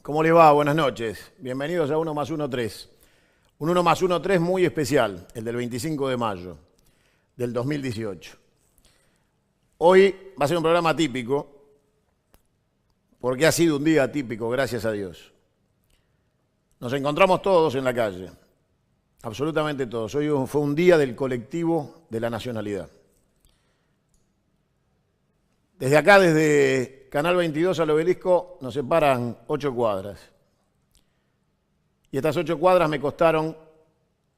¿Cómo le va? Buenas noches. Bienvenidos a 1 más 1, 3. Un 1 más 1, 3 muy especial, el del 25 de mayo del 2018. Hoy va a ser un programa típico, porque ha sido un día típico, gracias a Dios. Nos encontramos todos en la calle, absolutamente todos. Hoy fue un día del colectivo de la nacionalidad. Desde acá, desde Canal 22 al Obelisco, nos separan 8 cuadras. Y estas 8 cuadras me costaron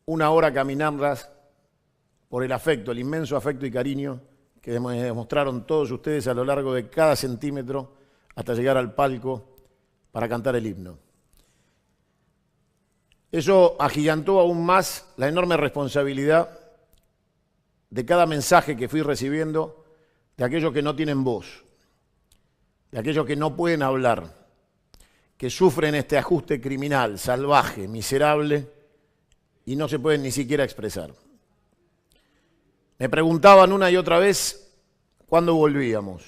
1 hora caminarlas por el afecto, el inmenso afecto y cariño que me demostraron todos ustedes a lo largo de cada centímetro hasta llegar al palco para cantar el himno. Eso agigantó aún más la enorme responsabilidad de cada mensaje que fui recibiendo de aquellos que no tienen voz, de aquellos que no pueden hablar, que sufren este ajuste criminal, salvaje, miserable, y no se pueden ni siquiera expresar. Me preguntaban una y otra vez cuándo volvíamos,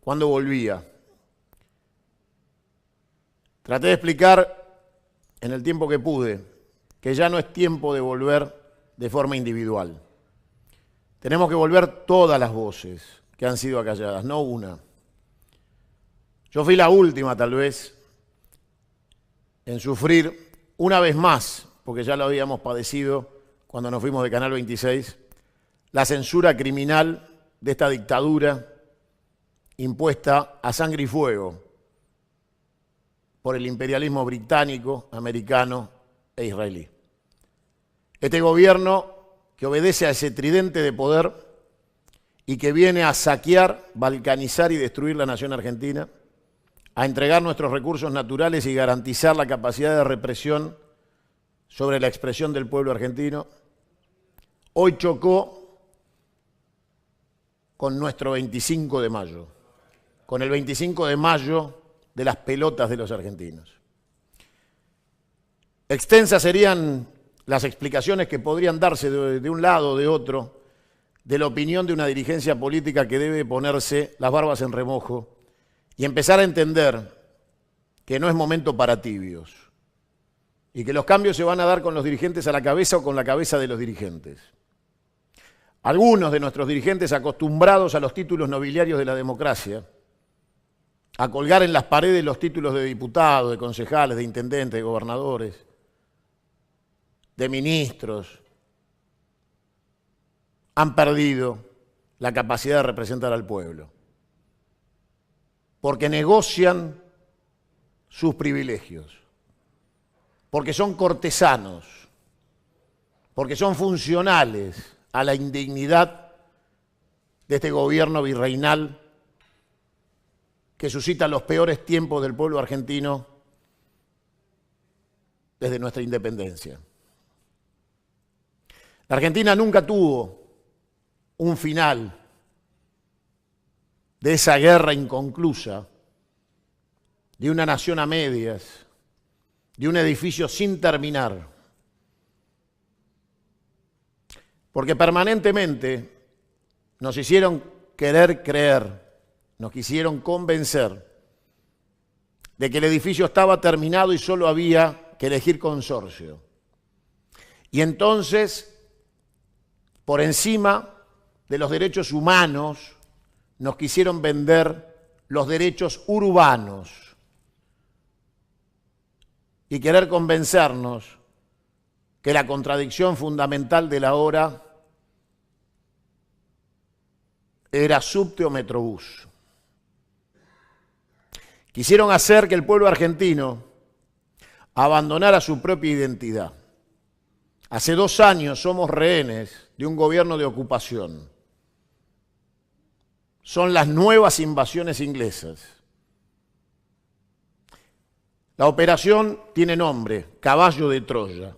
cuándo volvía. Traté de explicar en el tiempo que pude que ya no es tiempo de volver de forma individual. Tenemos que volver todas las voces que han sido acalladas, no una. Yo fui la última, tal vez, en sufrir una vez más, porque ya lo habíamos padecido cuando nos fuimos de Canal 26, la censura criminal de esta dictadura impuesta a sangre y fuego por el imperialismo británico, americano e israelí. Este gobierno que obedece a ese tridente de poder y que viene a saquear, balcanizar y destruir la nación argentina, a entregar nuestros recursos naturales y garantizar la capacidad de represión sobre la expresión del pueblo argentino, hoy chocó con nuestro 25 de mayo, con el 25 de mayo de las pelotas de los argentinos. Extensas serían las explicaciones que podrían darse de un lado o de otro de la opinión de una dirigencia política que debe ponerse las barbas en remojo y empezar a entender que no es momento para tibios y que los cambios se van a dar con los dirigentes a la cabeza o con la cabeza de los dirigentes. Algunos de nuestros dirigentes acostumbrados a los títulos nobiliarios de la democracia, a colgar en las paredes los títulos de diputados, de concejales, de intendentes, de gobernadores, de ministros, han perdido la capacidad de representar al pueblo, porque negocian sus privilegios, porque son cortesanos, porque son funcionales a la indignidad de este gobierno virreinal que suscita los peores tiempos del pueblo argentino desde nuestra independencia. La Argentina nunca tuvo un final de esa guerra inconclusa, de una nación a medias, de un edificio sin terminar. Porque permanentemente nos hicieron querer creer, nos quisieron convencer de que el edificio estaba terminado y solo había que elegir consorcio. Y entonces, por encima de los derechos humanos, nos quisieron vender los derechos urbanos y querer convencernos que la contradicción fundamental de la hora era subte o metrobús. Quisieron hacer que el pueblo argentino abandonara su propia identidad. Hace 2 años somos rehenes de un gobierno de ocupación. Son las nuevas invasiones inglesas. La operación tiene nombre, Caballo de Troya.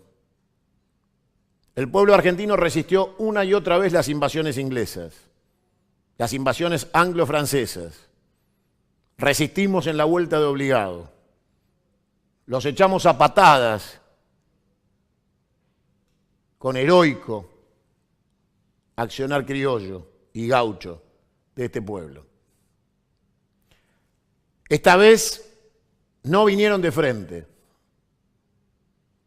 El pueblo argentino resistió una y otra vez las invasiones inglesas, las invasiones anglo-francesas. Resistimos en la vuelta de obligado. Los echamos a patadas con heroico accionar criollo y gaucho de este pueblo. Esta vez no vinieron de frente.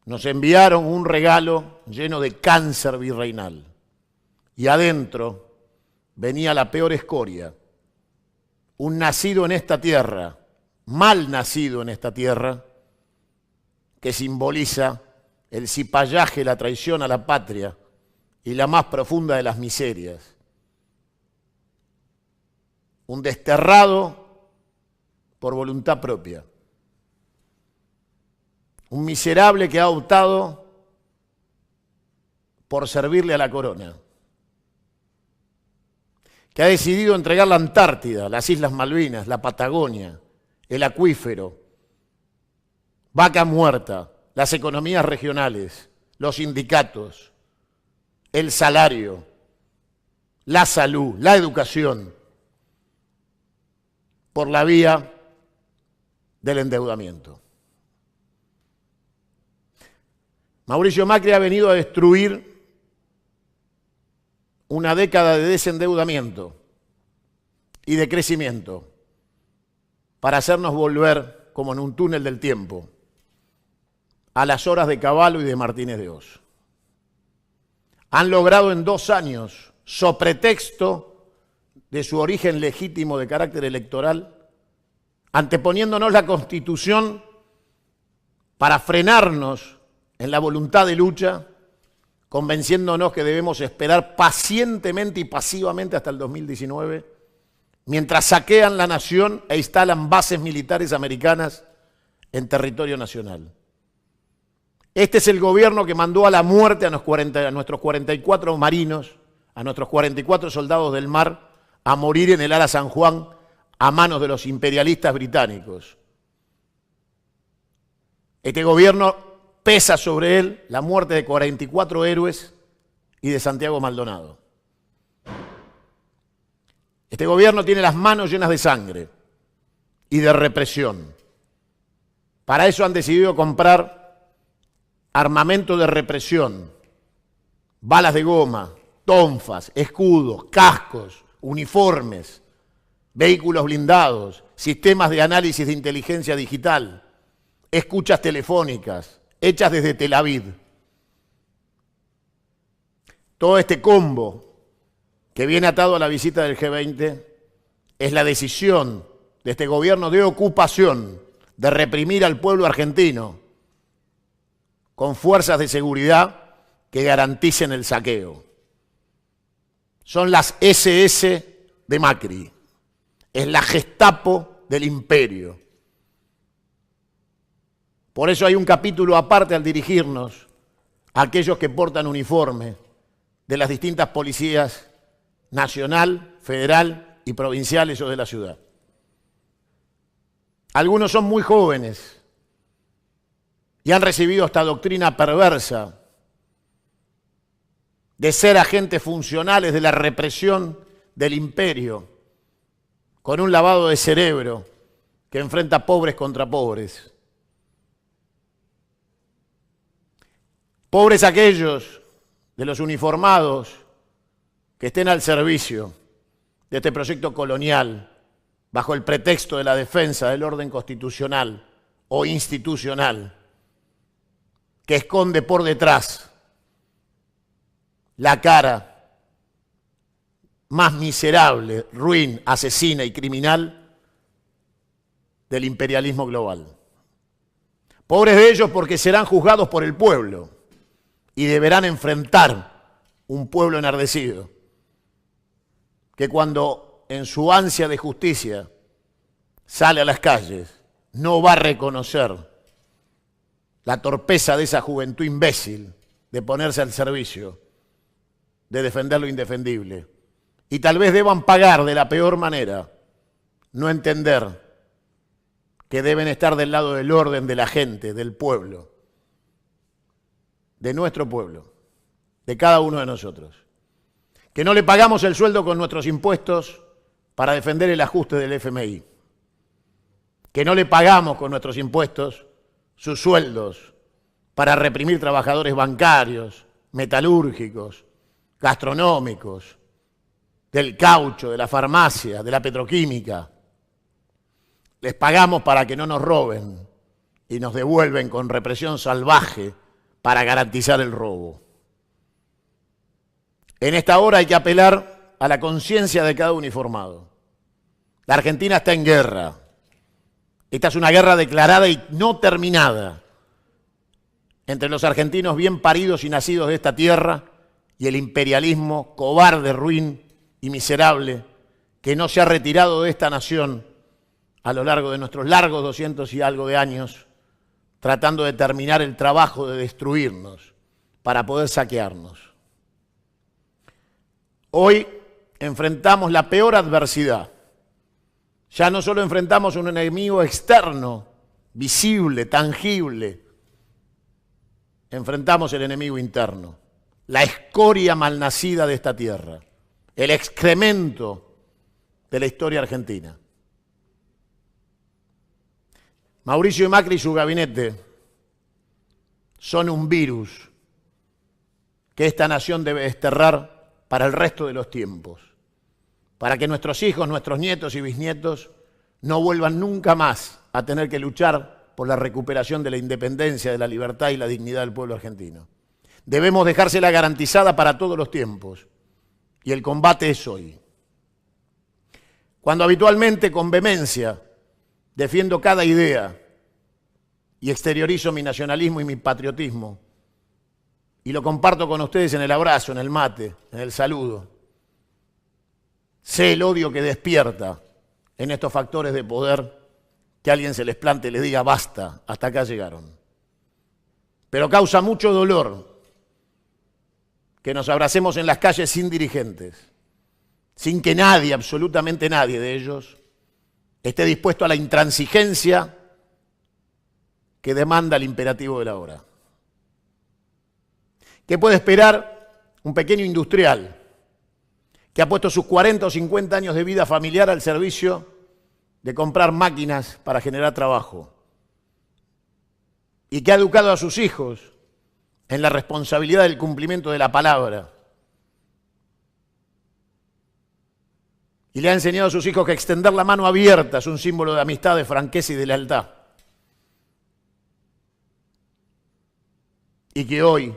Nos enviaron un regalo lleno de cáncer virreinal. Y adentro venía la peor escoria. Un nacido en esta tierra, mal nacido en esta tierra, que simboliza el cipallaje, la traición a la patria y la más profunda de las miserias. Un desterrado por voluntad propia. Un miserable que ha optado por servirle a la corona. Que ha decidido entregar la Antártida, las Islas Malvinas, la Patagonia, el acuífero, Vaca Muerta, las economías regionales, los sindicatos, el salario, la salud, la educación, por la vía del endeudamiento. Mauricio Macri ha venido a destruir una década de desendeudamiento y de crecimiento para hacernos volver, como en un túnel del tiempo, a las horas de Cavallo y de Martínez de Hoz. Han logrado en 2 años, so pretexto de su origen legítimo de carácter electoral, anteponiéndonos la Constitución para frenarnos en la voluntad de lucha, convenciéndonos que debemos esperar pacientemente y pasivamente hasta el 2019, mientras saquean la nación e instalan bases militares americanas en territorio nacional. Este es el gobierno que mandó a la muerte a nuestros 44 marinos, a nuestros 44 soldados del mar, a morir en el Ara San Juan a manos de los imperialistas británicos. Este gobierno pesa sobre él la muerte de 44 héroes y de Santiago Maldonado. Este gobierno tiene las manos llenas de sangre y de represión. Para eso han decidido comprar armamento de represión, balas de goma, tonfas, escudos, cascos, uniformes, vehículos blindados, sistemas de análisis de inteligencia digital, escuchas telefónicas, hechas desde Tel Aviv. Todo este combo que viene atado a la visita del G20 es la decisión de este gobierno de ocupación de reprimir al pueblo argentino con fuerzas de seguridad que garanticen el saqueo. Son las SS de Macri, es la Gestapo del imperio. Por eso hay un capítulo aparte al dirigirnos a aquellos que portan uniforme de las distintas policías nacional, federal y provinciales o de la ciudad. Algunos son muy jóvenes y han recibido esta doctrina perversa de ser agentes funcionales de la represión del imperio, con un lavado de cerebro que enfrenta pobres contra pobres. Pobres aquellos de los uniformados que estén al servicio de este proyecto colonial bajo el pretexto de la defensa del orden constitucional o institucional, que esconde por detrás la cara más miserable, ruin, asesina y criminal del imperialismo global. Pobres de ellos porque serán juzgados por el pueblo y deberán enfrentar un pueblo enardecido, que cuando en su ansia de justicia sale a las calles, no va a reconocer la torpeza de esa juventud imbécil de ponerse al servicio, de defender lo indefendible. Y tal vez deban pagar de la peor manera, no entender que deben estar del lado del orden de la gente, del pueblo, de nuestro pueblo, de cada uno de nosotros. Que no le pagamos el sueldo con nuestros impuestos para defender el ajuste del FMI. Que no le pagamos con nuestros impuestos sus sueldos para reprimir trabajadores bancarios, metalúrgicos, gastronómicos, del caucho, de la farmacia, de la petroquímica. Les pagamos para que no nos roben, y nos devuelven con represión salvaje para garantizar el robo. En esta hora hay que apelar a la conciencia de cada uniformado. La Argentina está en guerra. Esta es una guerra declarada y no terminada entre los argentinos bien paridos y nacidos de esta tierra y el imperialismo cobarde, ruin y miserable que no se ha retirado de esta nación a lo largo de nuestros largos 200 y algo de años, tratando de terminar el trabajo de destruirnos para poder saquearnos. Hoy enfrentamos la peor adversidad. Ya no solo enfrentamos un enemigo externo, visible, tangible, enfrentamos el enemigo interno, la escoria malnacida de esta tierra, el excremento de la historia argentina. Mauricio Macri y su gabinete son un virus que esta nación debe desterrar para el resto de los tiempos, para que nuestros hijos, nuestros nietos y bisnietos no vuelvan nunca más a tener que luchar por la recuperación de la independencia, de la libertad y la dignidad del pueblo argentino. Debemos dejársela garantizada para todos los tiempos, y el combate es hoy. Cuando habitualmente con vehemencia defiendo cada idea y exteriorizo mi nacionalismo y mi patriotismo, y lo comparto con ustedes en el abrazo, en el mate, en el saludo, sé el odio que despierta en estos factores de poder que alguien se les plante y les diga basta, hasta acá llegaron. Pero causa mucho dolor que nos abracemos en las calles sin dirigentes, sin que nadie, absolutamente nadie de ellos, esté dispuesto a la intransigencia que demanda el imperativo de la hora. ¿Qué puede esperar un pequeño industrial que ha puesto sus 40 o 50 años de vida familiar al servicio de comprar máquinas para generar trabajo y que ha educado a sus hijos en la responsabilidad del cumplimiento de la palabra y le ha enseñado a sus hijos que extender la mano abierta es un símbolo de amistad, de franqueza y de lealtad? Y que hoy,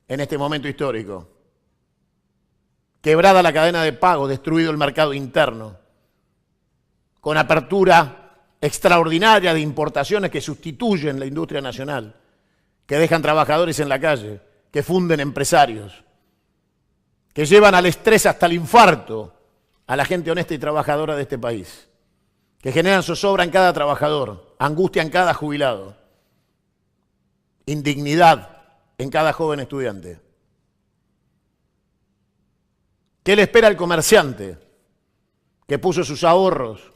en este momento histórico, quebrada la cadena de pago, destruido el mercado interno, con apertura extraordinaria de importaciones que sustituyen la industria nacional, que dejan trabajadores en la calle, que funden empresarios, que llevan al estrés hasta el infarto a la gente honesta y trabajadora de este país, que generan zozobra en cada trabajador, angustia en cada jubilado, indignidad en cada joven estudiante. ¿Qué le espera al comerciante que puso sus ahorros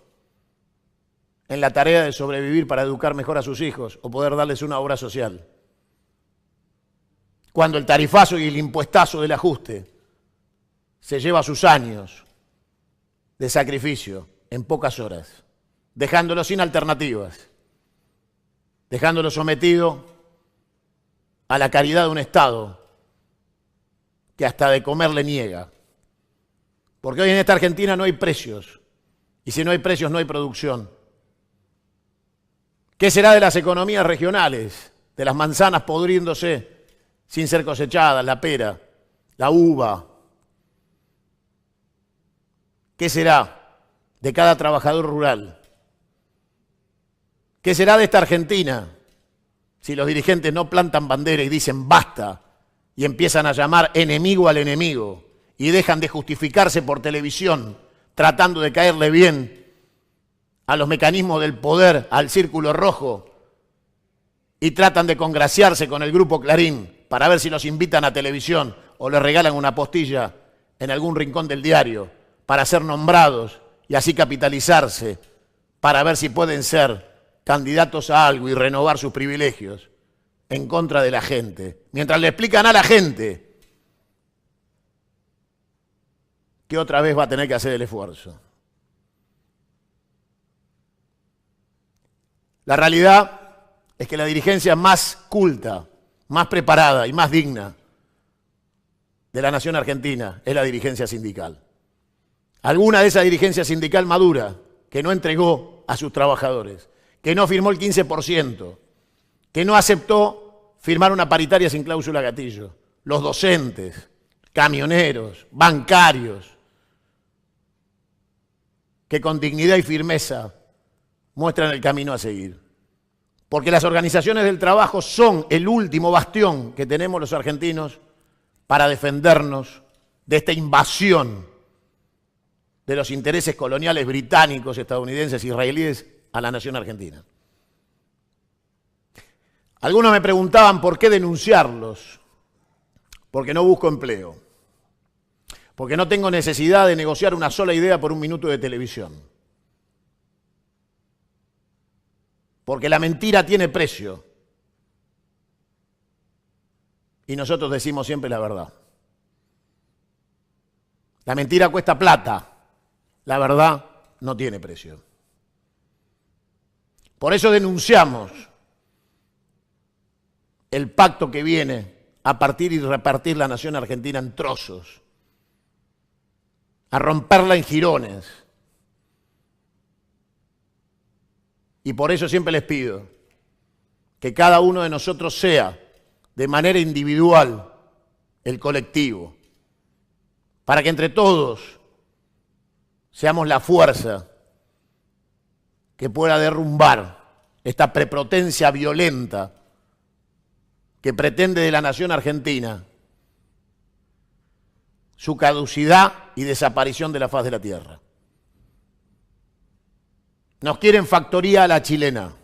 en la tarea de sobrevivir para educar mejor a sus hijos o poder darles una obra social? Cuando el tarifazo y el impuestazo del ajuste se lleva sus años de sacrificio en pocas horas, dejándolo sin alternativas, dejándolo sometido a la caridad de un Estado que hasta de comer le niega. Porque hoy en esta Argentina no hay precios, y si no hay precios no hay producción. ¿Qué será de las economías regionales, de las manzanas podriéndose sin ser cosechadas, la pera, la uva? ¿Qué será de cada trabajador rural? ¿Qué será de esta Argentina si los dirigentes no plantan bandera y dicen basta y empiezan a llamar enemigo al enemigo y dejan de justificarse por televisión tratando de caerle bien a los mecanismos del poder, al círculo rojo, y tratan de congraciarse con el grupo Clarín para ver si los invitan a televisión o les regalan una postilla en algún rincón del diario para ser nombrados y así capitalizarse para ver si pueden ser candidatos a algo y renovar sus privilegios en contra de la gente, mientras le explican a la gente que otra vez va a tener que hacer el esfuerzo. La realidad es que la dirigencia más culta, más preparada y más digna de la nación argentina es la dirigencia sindical. Alguna de esa dirigencia sindical madura que no entregó a sus trabajadores, que no firmó el 15%, que no aceptó firmar una paritaria sin cláusula gatillo, los docentes, camioneros, bancarios, que con dignidad y firmeza muestran el camino a seguir. Porque las organizaciones del trabajo son el último bastión que tenemos los argentinos para defendernos de esta invasión de los intereses coloniales británicos, estadounidenses, israelíes a la nación argentina. Algunos me preguntaban por qué denunciarlos. Porque no busco empleo. Porque no tengo necesidad de negociar una sola idea por un minuto de televisión. Porque la mentira tiene precio. Y nosotros decimos siempre la verdad. La mentira cuesta plata. La verdad no tiene precio. Por eso denunciamos el pacto que viene a partir y repartir la nación argentina en trozos, a romperla en jirones. Y por eso siempre les pido que cada uno de nosotros sea, de manera individual, el colectivo, para que entre todos seamos la fuerza que pueda derrumbar esta prepotencia violenta que pretende de la nación argentina su caducidad y desaparición de la faz de la tierra. Nos quieren factoría a la chilena,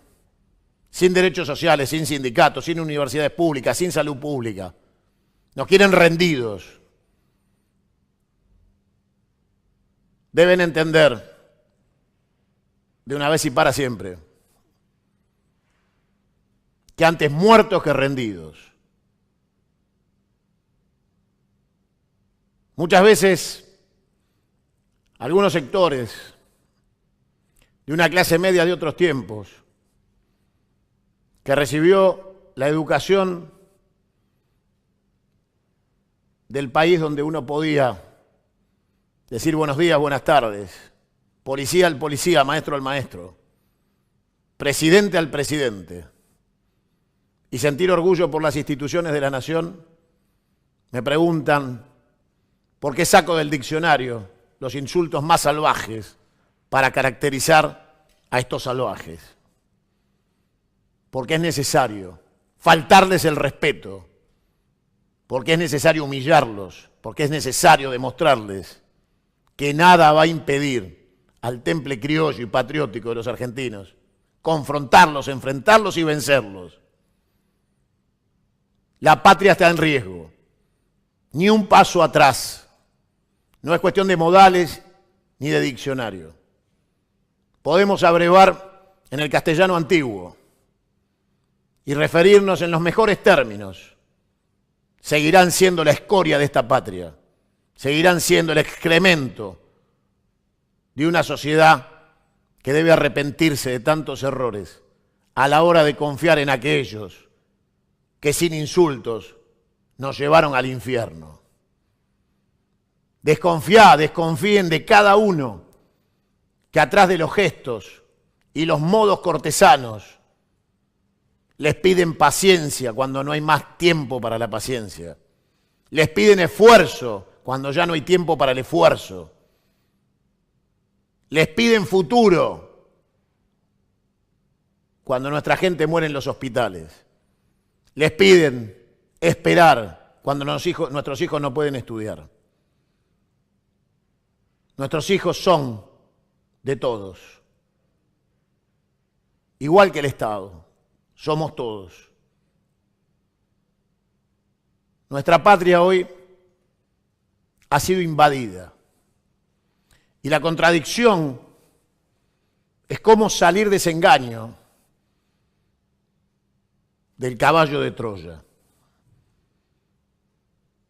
sin derechos sociales, sin sindicatos, sin universidades públicas, sin salud pública. Nos quieren rendidos. Deben entender, de una vez y para siempre, que antes muertos que rendidos. Muchas veces, algunos sectores de una clase media de otros tiempos, que recibió la educación del país donde uno podía decir buenos días, buenas tardes, policía al policía, maestro al maestro, presidente al presidente, y sentir orgullo por las instituciones de la nación, me preguntan por qué saco del diccionario los insultos más salvajes para caracterizar a estos salvajes. Porque es necesario faltarles el respeto, porque es necesario humillarlos, porque es necesario demostrarles que nada va a impedir al temple criollo y patriótico de los argentinos confrontarlos, enfrentarlos y vencerlos. La patria está en riesgo, ni un paso atrás. No es cuestión de modales ni de diccionario. Podemos abrevar en el castellano antiguo y referirnos en los mejores términos. Seguirán siendo la escoria de esta patria, seguirán siendo el excremento de una sociedad que debe arrepentirse de tantos errores a la hora de confiar en aquellos que sin insultos nos llevaron al infierno. Desconfíen de cada uno que atrás de los gestos y los modos cortesanos les piden paciencia cuando no hay más tiempo para la paciencia. Les piden esfuerzo cuando ya no hay tiempo para el esfuerzo. Les piden futuro cuando nuestra gente muere en los hospitales. Les piden esperar cuando nuestros hijos no pueden estudiar. Nuestros hijos son de todos. Igual que el Estado, somos todos. Nuestra patria hoy ha sido invadida. Y la contradicción es cómo salir de ese engaño del caballo de Troya.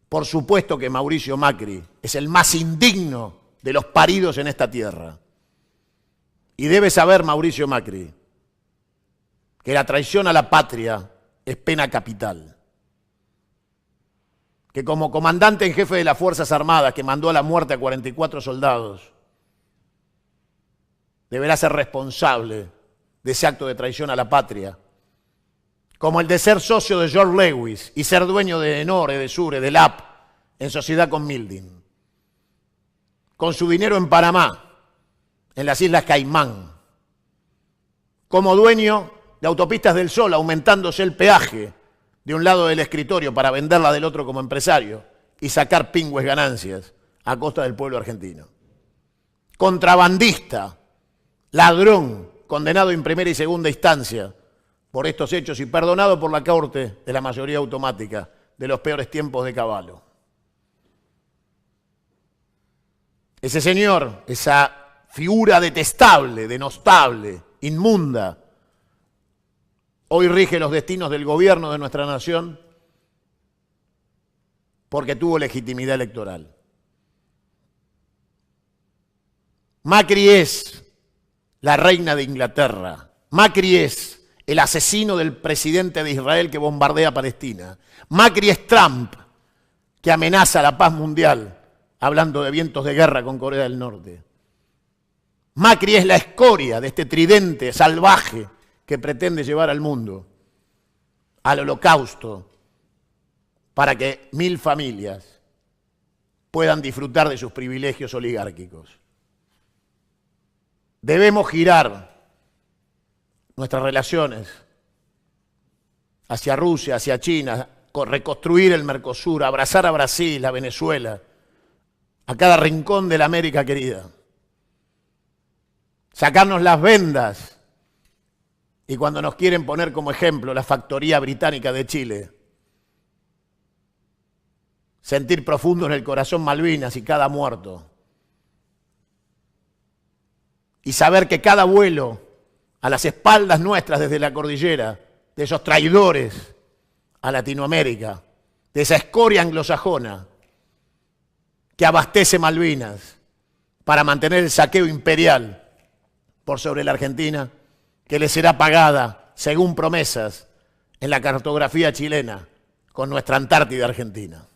Por supuesto que Mauricio Macri es el más indigno de los paridos en esta tierra. Y debe saber Mauricio Macri que la traición a la patria es pena capital. Que como comandante en jefe de las Fuerzas Armadas que mandó a la muerte a 44 soldados, deberá ser responsable de ese acto de traición a la patria como el de ser socio de George Lewis y ser dueño de Enore, de Sure, de LAP, en sociedad con Milding. Con su dinero en Panamá, en las Islas Caimán. Como dueño de Autopistas del Sol, aumentándose el peaje de un lado del escritorio para venderla del otro como empresario y sacar pingües ganancias a costa del pueblo argentino. Contrabandista, ladrón, condenado en primera y segunda instancia por estos hechos y perdonado por la Corte de la mayoría automática de los peores tiempos de Cavallo. Ese señor, esa figura detestable, denostable, inmunda, hoy rige los destinos del gobierno de nuestra nación porque tuvo legitimidad electoral. Macri es la reina de Inglaterra. Macri es el asesino del presidente de Israel que bombardea Palestina. Macri es Trump, que amenaza la paz mundial, hablando de vientos de guerra con Corea del Norte. Macri es la escoria de este tridente salvaje que pretende llevar al mundo al holocausto para que 1000 familias puedan disfrutar de sus privilegios oligárquicos. Debemos girar nuestras relaciones hacia Rusia, hacia China, reconstruir el Mercosur, abrazar a Brasil, a Venezuela, a cada rincón de la América querida. Sacarnos las vendas y cuando nos quieren poner como ejemplo la factoría británica de Chile, sentir profundo en el corazón Malvinas y cada muerto. Y saber que cada vuelo a las espaldas nuestras desde la cordillera, de esos traidores a Latinoamérica, de esa escoria anglosajona que abastece Malvinas para mantener el saqueo imperial por sobre la Argentina, que le será pagada, según promesas, en la cartografía chilena, con nuestra Antártida Argentina.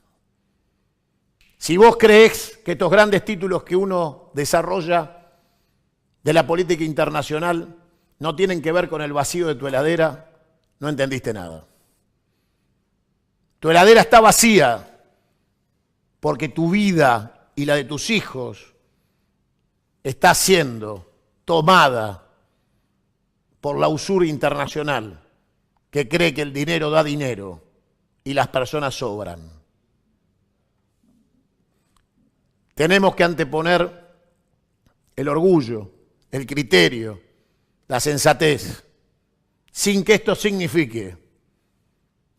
Si vos creés que estos grandes títulos que uno desarrolla de la política internacional no tienen que ver con el vacío de tu heladera, no entendiste nada. Tu heladera está vacía porque tu vida y la de tus hijos está siendo tomada por la usura internacional que cree que el dinero da dinero y las personas sobran. Tenemos que anteponer el orgullo, el criterio, la sensatez, sin que esto signifique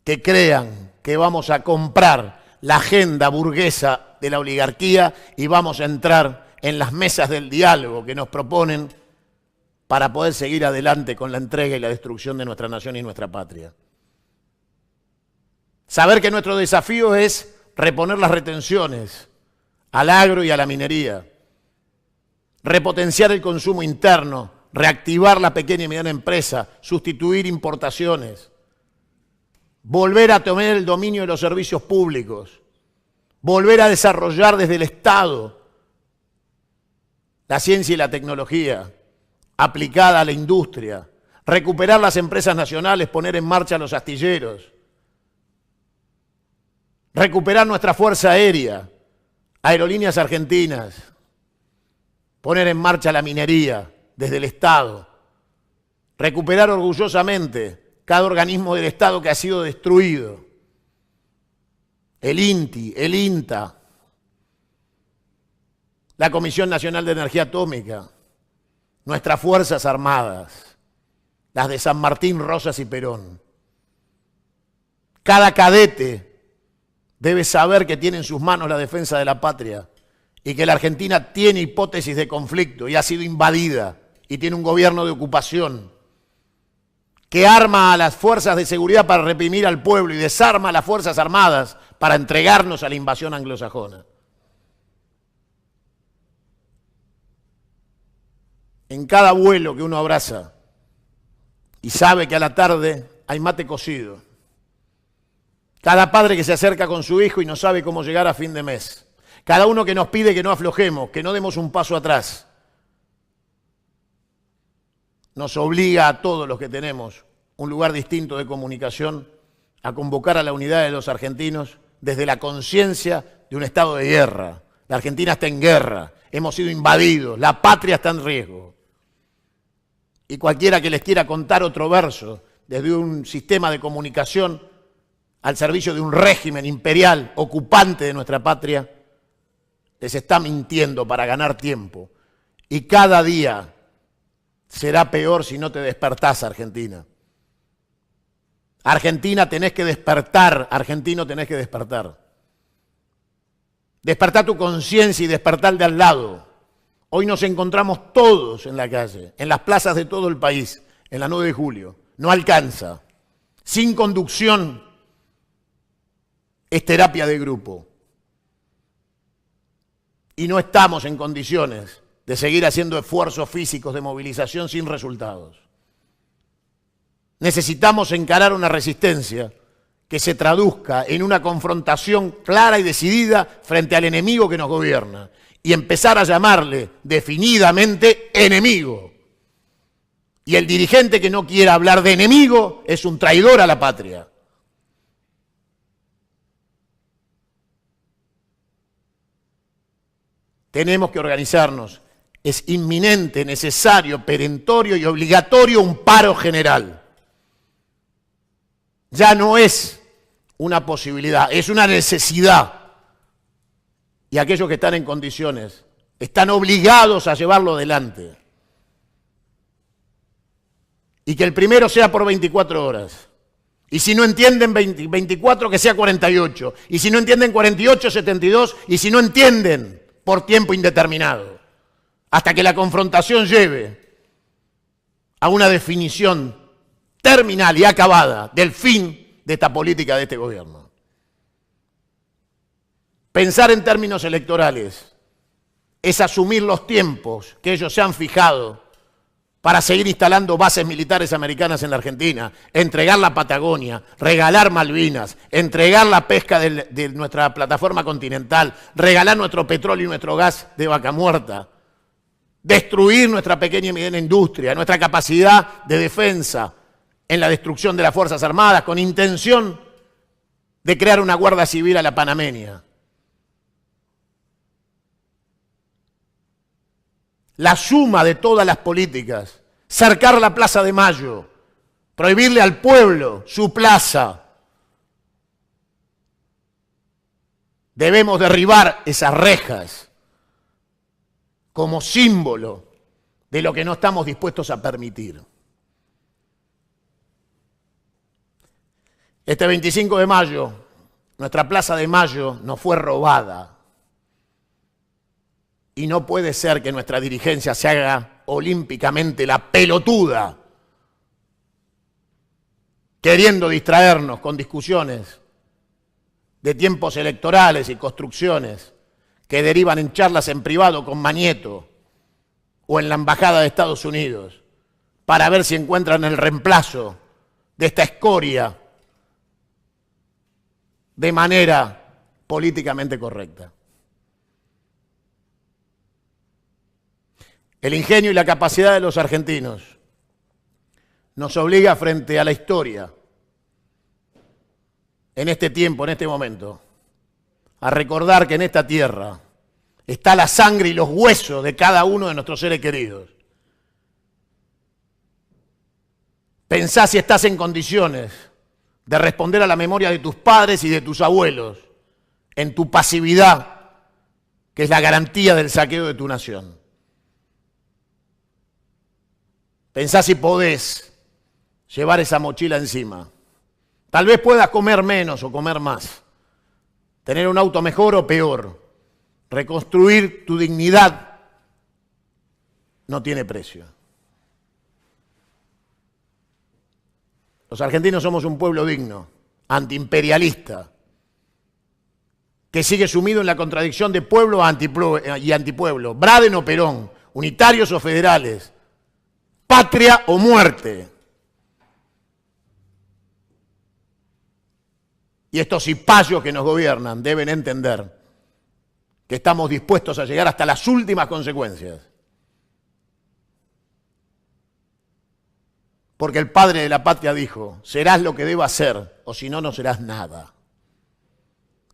que crean que vamos a comprar la agenda burguesa de la oligarquía y vamos a entrar en las mesas del diálogo que nos proponen para poder seguir adelante con la entrega y la destrucción de nuestra nación y nuestra patria. Saber que nuestro desafío es reponer las retenciones al agro y a la minería, repotenciar el consumo interno, reactivar la pequeña y mediana empresa, sustituir importaciones, volver a tomar el dominio de los servicios públicos, volver a desarrollar desde el Estado la ciencia y la tecnología aplicada a la industria, recuperar las empresas nacionales, poner en marcha los astilleros, recuperar nuestra fuerza aérea, Aerolíneas Argentinas, poner en marcha la minería desde el Estado, recuperar orgullosamente cada organismo del Estado que ha sido destruido, el INTI, el INTA, la Comisión Nacional de Energía Atómica, nuestras Fuerzas Armadas, las de San Martín, Rosas y Perón. Cada cadete debe saber que tiene en sus manos la defensa de la patria y que la Argentina tiene hipótesis de conflicto y ha sido invadida y tiene un gobierno de ocupación que arma a las fuerzas de seguridad para reprimir al pueblo y desarma a las Fuerzas Armadas para entregarnos a la invasión anglosajona. En cada vuelo que uno abraza y sabe que a la tarde hay mate cocido. Cada padre que se acerca con su hijo y no sabe cómo llegar a fin de mes. Cada uno que nos pide que no aflojemos, que no demos un paso atrás. Nos obliga a todos los que tenemos un lugar distinto de comunicación, a convocar a la unidad de los argentinos desde la conciencia de un estado de guerra. La Argentina está en guerra, hemos sido invadidos, la patria está en riesgo. Y cualquiera que les quiera contar otro verso desde un sistema de comunicación al servicio de un régimen imperial ocupante de nuestra patria, les está mintiendo para ganar tiempo. Y cada día será peor si no te despertás, Argentina. Argentina, tenés que despertar. Argentino, tenés que despertar. Despertá tu conciencia y despertá el de al lado. Hoy nos encontramos todos en la calle, en las plazas de todo el país, en la 9 de julio. No alcanza. Sin conducción es terapia de grupo. Y no estamos en condiciones de seguir haciendo esfuerzos físicos de movilización sin resultados. Necesitamos encarar una resistencia que se traduzca en una confrontación clara y decidida frente al enemigo que nos gobierna y empezar a llamarle definidamente enemigo. Y el dirigente que no quiera hablar de enemigo es un traidor a la patria. Tenemos que organizarnos. Es inminente, necesario, perentorio y obligatorio un paro general. Ya no es una posibilidad, es una necesidad. Y aquellos que están en condiciones están obligados a llevarlo adelante. Y que el primero sea por 24 horas. Y si no entienden 24, que sea 48. Y si no entienden 48, 72. Y si no entienden, por tiempo indeterminado. Hasta que la confrontación lleve a una definición terminal y acabada del fin de esta política de este gobierno. Pensar en términos electorales es asumir los tiempos que ellos se han fijado para seguir instalando bases militares americanas en la Argentina, entregar la Patagonia, regalar Malvinas, entregar la pesca de nuestra plataforma continental, regalar nuestro petróleo y nuestro gas de vaca muerta, destruir nuestra pequeña y mediana industria, nuestra capacidad de defensa en la destrucción de las Fuerzas Armadas, con intención de crear una Guardia Civil a la panameña. La suma de todas las políticas, cercar la Plaza de Mayo, prohibirle al pueblo su plaza. Debemos derribar esas rejas como símbolo de lo que no estamos dispuestos a permitir. Este 25 de mayo, nuestra Plaza de Mayo nos fue robada. Y no puede ser que nuestra dirigencia se haga olímpicamente la pelotuda, queriendo distraernos con discusiones de tiempos electorales y construcciones que derivan en charlas en privado con Mañeto o en la Embajada de Estados Unidos para ver si encuentran el reemplazo de esta escoria de manera políticamente correcta. El ingenio y la capacidad de los argentinos nos obliga frente a la historia, en este tiempo, en este momento, a recordar que en esta tierra está la sangre y los huesos de cada uno de nuestros seres queridos. Pensá si estás en condiciones de responder a la memoria de tus padres y de tus abuelos en tu pasividad, que es la garantía del saqueo de tu nación. Pensá si podés llevar esa mochila encima. Tal vez puedas comer menos o comer más, tener un auto mejor o peor, reconstruir tu dignidad no tiene precio. Los argentinos somos un pueblo digno, antiimperialista, que sigue sumido en la contradicción de pueblo y antipueblo, Braden o Perón, unitarios o federales, patria o muerte. Y estos cipayos que nos gobiernan deben entender que estamos dispuestos a llegar hasta las últimas consecuencias. porque el padre de la patria dijo, serás lo que debas ser, o si no, no serás nada.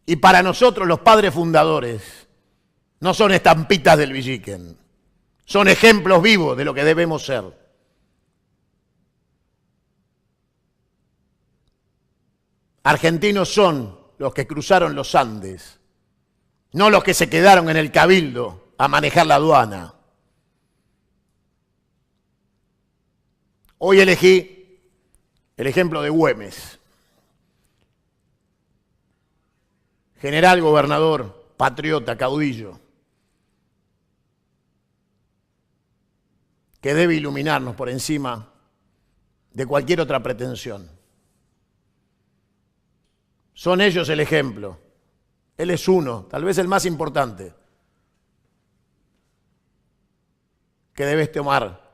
Y para nosotros los padres fundadores no son estampitas del Villiquen, son ejemplos vivos de lo que debemos ser. Argentinos son los que cruzaron los Andes, no los que se quedaron en el Cabildo a manejar la aduana. Hoy elegí el ejemplo de Güemes, general, gobernador, patriota, caudillo, que debe iluminarnos por encima de cualquier otra pretensión. Son ellos el ejemplo. Él es uno, tal vez el más importante, que debes tomar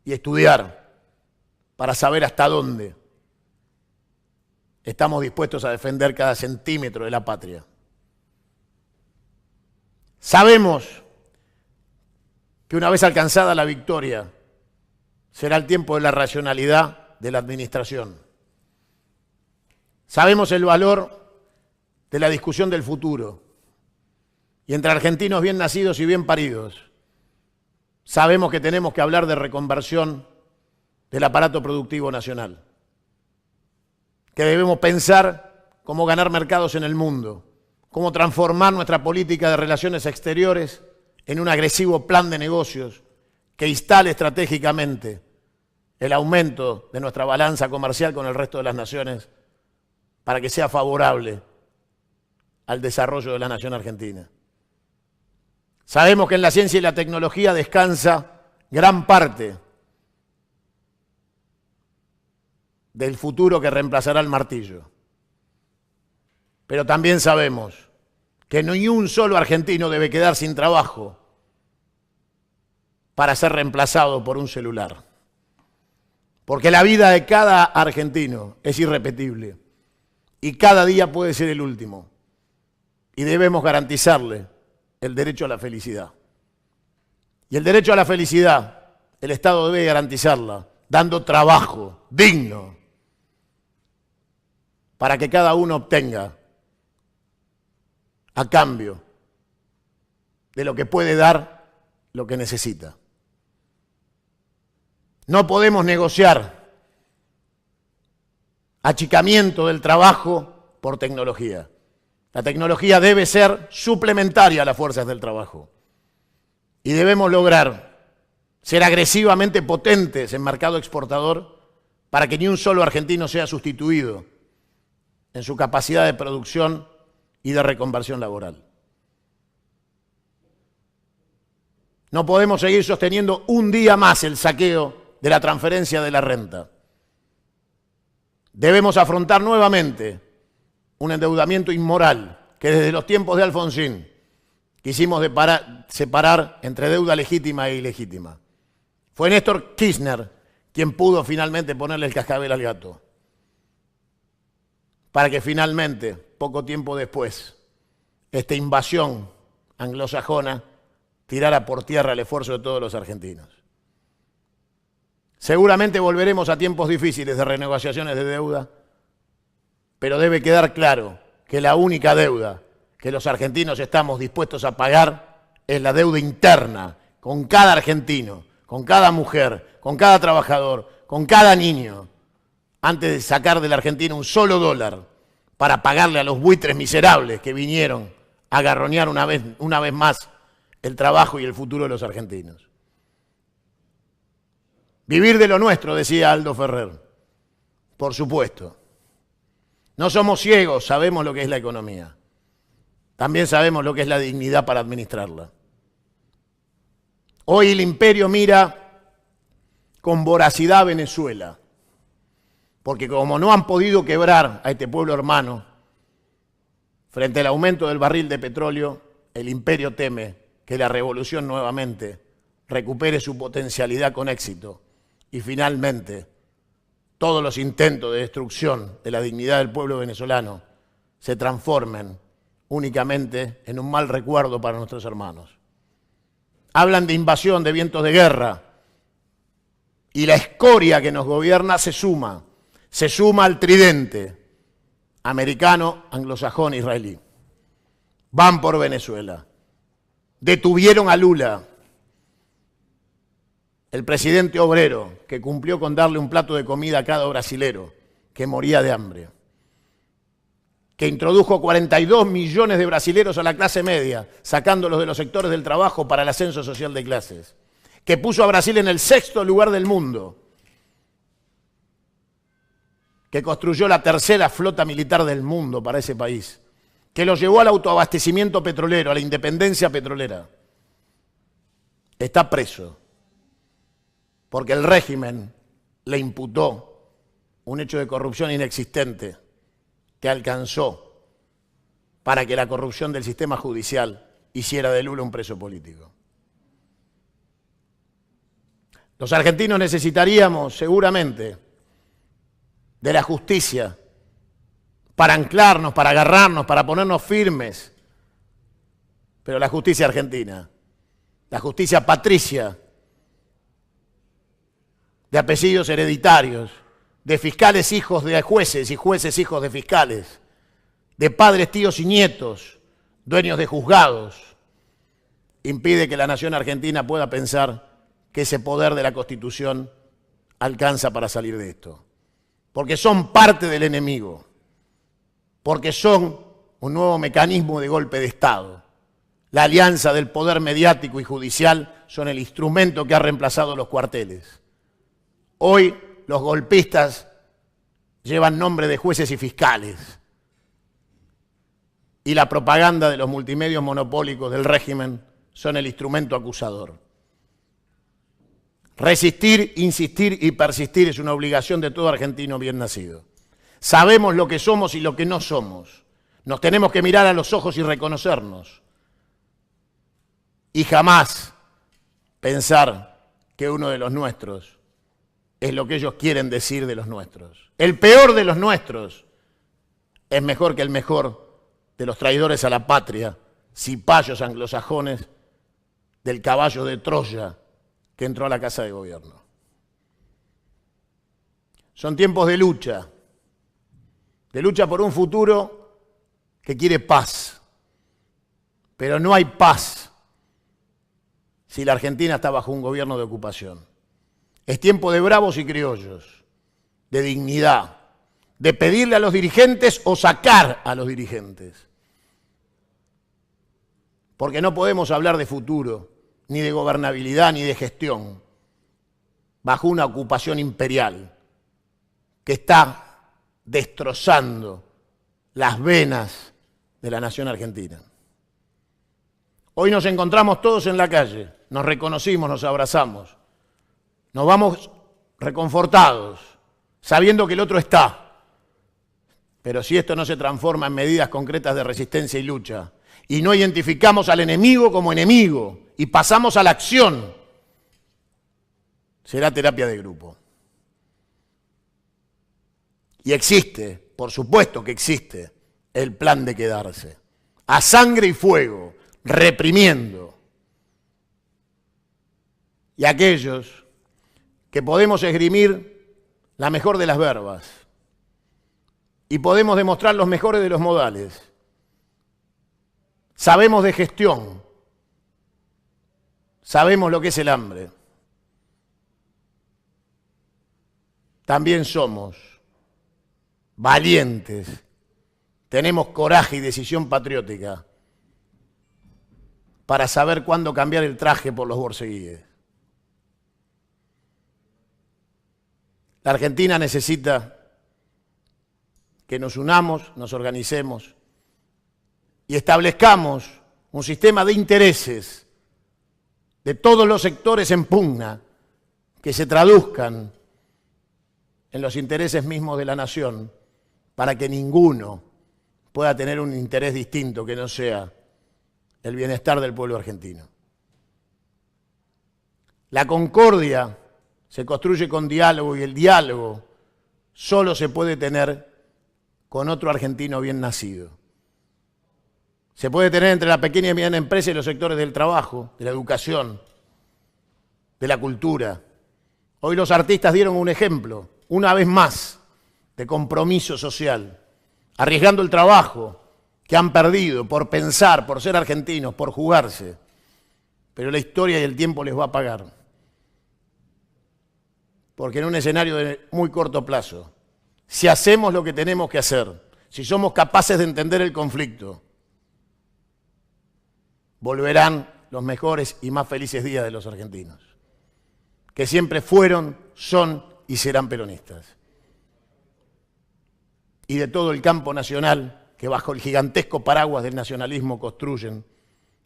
y estudiar para saber hasta dónde estamos dispuestos a defender cada centímetro de la patria. Sabemos que una vez alcanzada la victoria, será el tiempo de la racionalidad de la administración. Sabemos el valor de la discusión del futuro. Y entre argentinos bien nacidos y bien paridos, sabemos que tenemos que hablar de reconversión del aparato productivo nacional. Que debemos pensar cómo ganar mercados en el mundo, cómo transformar nuestra política de relaciones exteriores en un agresivo plan de negocios que instale estratégicamente el aumento de nuestra balanza comercial con el resto de las naciones para que sea favorable al desarrollo de la nación argentina. Sabemos que en la ciencia y la tecnología descansa gran parte del futuro que reemplazará el martillo. Pero también sabemos que ni un solo argentino debe quedar sin trabajo para ser reemplazado por un celular. Porque la vida de cada argentino es irrepetible y cada día puede ser el último. Y debemos garantizarle el derecho a la felicidad. Y el derecho a la felicidad, el Estado debe garantizarla dando trabajo digno para que cada uno obtenga a cambio de lo que puede dar lo que necesita. No podemos negociar achicamiento del trabajo por tecnología. La tecnología debe ser suplementaria a las fuerzas del trabajo. Y debemos lograr ser agresivamente potentes en mercado exportador para que ni un solo argentino sea sustituido en su capacidad de producción y de reconversión laboral. No podemos seguir sosteniendo un día más el saqueo de la transferencia de la renta. Debemos afrontar nuevamente un endeudamiento inmoral que desde los tiempos de Alfonsín quisimos separar entre deuda legítima e ilegítima. Fue Néstor Kirchner quien pudo finalmente ponerle el cascabel al gato, para que finalmente, poco tiempo después, esta invasión anglosajona tirara por tierra el esfuerzo de todos los argentinos. Seguramente volveremos a tiempos difíciles de renegociaciones de deuda, pero debe quedar claro que la única deuda que los argentinos estamos dispuestos a pagar es la deuda interna, con cada argentino, con cada mujer, con cada trabajador, con cada niño, antes de sacar de la Argentina un solo dólar para pagarle a los buitres miserables que vinieron a garroñar una vez más el trabajo y el futuro de los argentinos. Vivir de lo nuestro, decía Aldo Ferrer. Por supuesto. No somos ciegos, sabemos lo que es la economía. También sabemos lo que es la dignidad para administrarla. Hoy el imperio mira con voracidad a Venezuela, porque como no han podido quebrar a este pueblo hermano, frente al aumento del barril de petróleo, el imperio teme que la revolución nuevamente recupere su potencialidad con éxito y finalmente todos los intentos de destrucción de la dignidad del pueblo venezolano se transformen únicamente en un mal recuerdo para nuestros hermanos. Hablan de invasión, de vientos de guerra. y la escoria que nos gobierna se suma al tridente americano, anglosajón, israelí. Van por Venezuela. Detuvieron a Lula, el presidente obrero, que cumplió con darle un plato de comida a cada brasilero que moría de hambre, que introdujo 42 millones de brasileros a la clase media, sacándolos de los sectores del trabajo para el ascenso social de clases, que puso a Brasil en el 6º lugar del mundo, que construyó la 3ª flota militar del mundo para ese país, que lo llevó al autoabastecimiento petrolero, a la independencia petrolera. Está preso porque el régimen le imputó un hecho de corrupción inexistente que alcanzó para que la corrupción del sistema judicial hiciera de Lula un preso político. Los argentinos necesitaríamos seguramente de la justicia para anclarnos, para agarrarnos, para ponernos firmes. Pero la justicia argentina, la justicia patricia, de apellidos hereditarios, de fiscales hijos de jueces y jueces hijos de fiscales, de padres, tíos y nietos, dueños de juzgados, impide que la nación argentina pueda pensar que ese poder de la Constitución alcanza para salir de esto. Porque son parte del enemigo, porque son un nuevo mecanismo de golpe de Estado. La alianza del poder mediático y judicial son el instrumento que ha reemplazado los cuarteles. Hoy los golpistas llevan nombre de jueces y fiscales y la propaganda de los multimedios monopólicos del régimen son el instrumento acusador. Resistir, insistir y persistir es una obligación de todo argentino bien nacido. Sabemos lo que somos y lo que no somos. Nos tenemos que mirar a los ojos y reconocernos. Y jamás pensar que uno de los nuestros es lo que ellos quieren decir de los nuestros. El peor de los nuestros es mejor que el mejor de los traidores a la patria, cipayos anglosajones del caballo de Troya que entró a la Casa de Gobierno. Son tiempos de lucha por un futuro que quiere paz. Pero no hay paz si la Argentina está bajo un gobierno de ocupación. Es tiempo de bravos y criollos, de dignidad, de pedirle a los dirigentes o sacar a los dirigentes. Porque no podemos hablar de futuro, ni de gobernabilidad, ni de gestión, bajo una ocupación imperial que está destrozando las venas de la nación argentina. Hoy nos encontramos todos en la calle, nos reconocimos, nos abrazamos, nos vamos reconfortados, sabiendo que el otro está. Pero si esto no se transforma en medidas concretas de resistencia y lucha, y no identificamos al enemigo como enemigo, y pasamos a la acción, será terapia de grupo. Y existe, por supuesto que existe, el plan de quedarse, a sangre y fuego, reprimiendo. Y aquellos que podemos esgrimir la mejor de las verbas y podemos demostrar los mejores de los modales. Sabemos de gestión, sabemos lo que es el hambre. También somos valientes, tenemos coraje y decisión patriótica para saber cuándo cambiar el traje por los borceguíes. La Argentina necesita que nos unamos, nos organicemos y establezcamos un sistema de intereses de todos los sectores en pugna que se traduzcan en los intereses mismos de la nación para que ninguno pueda tener un interés distinto que no sea el bienestar del pueblo argentino. La concordia se construye con diálogo y el diálogo solo se puede tener con otro argentino bien nacido. Se puede tener entre la pequeña y mediana empresa y los sectores del trabajo, de la educación, de la cultura, Hoy los artistas dieron un ejemplo, una vez más, de compromiso social, arriesgando el trabajo que han perdido por pensar, por ser argentinos, por jugarse. Pero la historia y el tiempo les va a pagar. Porque en un escenario de muy corto plazo, si hacemos lo que tenemos que hacer, si somos capaces de entender el conflicto, volverán los mejores y más felices días de los argentinos, que siempre fueron, son y serán peronistas. Y de todo el campo nacional que bajo el gigantesco paraguas del nacionalismo construyen,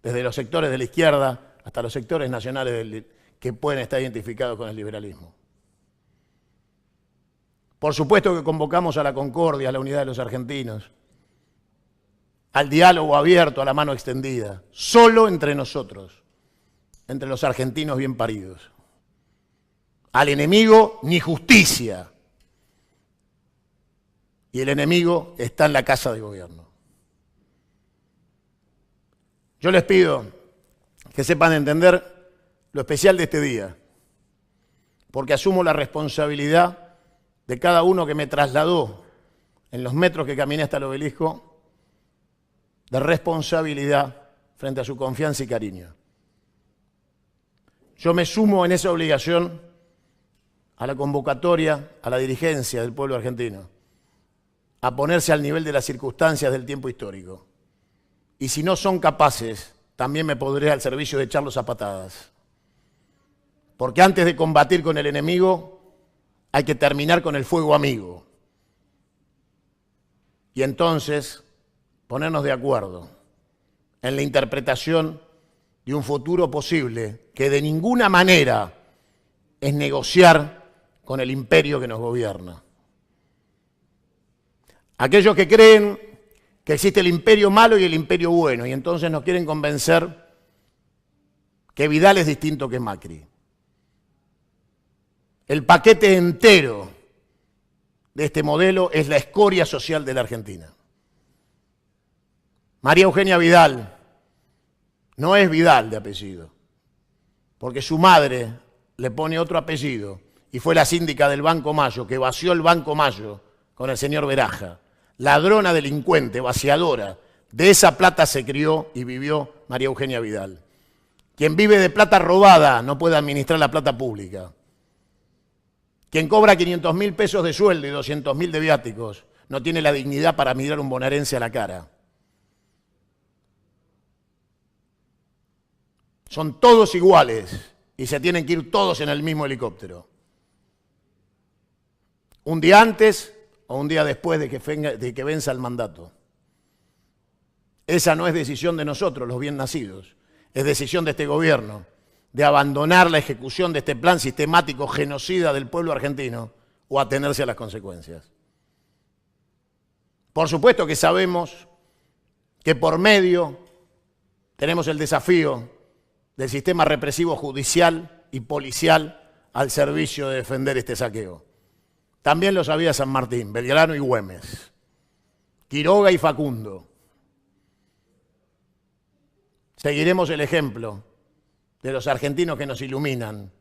desde los sectores de la izquierda hasta los sectores nacionales que pueden estar identificados con el liberalismo. Por supuesto que convocamos a la concordia, a la unidad de los argentinos, al diálogo abierto, a la mano extendida, solo entre nosotros, entre los argentinos bien paridos. Al enemigo ni justicia. Y el enemigo está en la casa de gobierno. Yo les pido que sepan entender lo especial de este día, porque asumo la responsabilidad de cada uno que me trasladó en los metros que caminé hasta el obelisco, de responsabilidad frente a su confianza y cariño. Yo me sumo en esa obligación a la convocatoria, a la dirigencia del pueblo argentino, a ponerse al nivel de las circunstancias del tiempo histórico. Y si no son capaces, también me pondré al servicio de echarlos a patadas. Porque antes de combatir con el enemigo, hay que terminar con el fuego amigo. Y entonces ponernos de acuerdo en la interpretación de un futuro posible que de ninguna manera es negociar con el imperio que nos gobierna. Aquellos que creen que existe el imperio malo y el imperio bueno, y entonces nos quieren convencer que Vidal es distinto que Macri. El paquete entero de este modelo es la escoria social de la Argentina. María Eugenia Vidal no es Vidal de apellido, porque su madre le pone otro apellido y fue la síndica del Banco Mayo, que vació el Banco Mayo con el señor Beraja. Ladrona, delincuente, vaciadora. De esa plata se crió y vivió María Eugenia Vidal. Quien vive de plata robada no puede administrar la plata pública. Quien cobra 500.000 pesos de sueldo y 200.000 de viáticos no tiene la dignidad para mirar un bonaerense a la cara. Son todos iguales y se tienen que ir todos en el mismo helicóptero. Un día antes o un día después de que venza el mandato. Esa no es decisión de nosotros, los bien nacidos. Es decisión de este gobierno de abandonar la ejecución de este plan sistemático genocida del pueblo argentino o atenerse a las consecuencias. Por supuesto que sabemos que por medio tenemos el desafío del sistema represivo judicial y policial al servicio de defender este saqueo. También lo sabía San Martín, Belgrano y Güemes, Quiroga y Facundo. Seguiremos el ejemplo de los argentinos que nos iluminan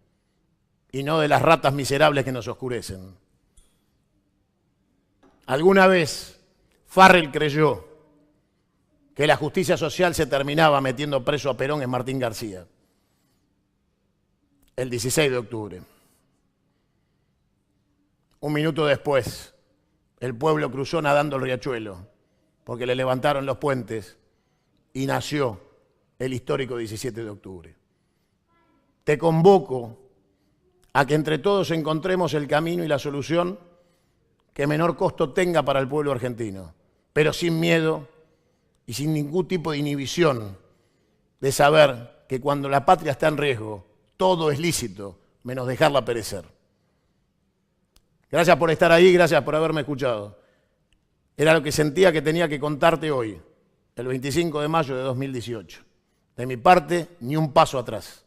y no de las ratas miserables que nos oscurecen. Alguna vez Farrell creyó que la justicia social se terminaba metiendo preso a Perón en Martín García, el 16 de octubre. Un minuto después, el pueblo cruzó nadando el riachuelo, porque le levantaron los puentes y nació el histórico 17 de octubre. Te convoco a que entre todos encontremos el camino y la solución que menor costo tenga para el pueblo argentino, pero sin miedo y sin ningún tipo de inhibición de saber que cuando la patria está en riesgo, todo es lícito, menos dejarla perecer. Gracias por estar ahí, gracias por haberme escuchado. Era lo que sentía que tenía que contarte hoy, el 25 de mayo de 2018. De mi parte, ni un paso atrás.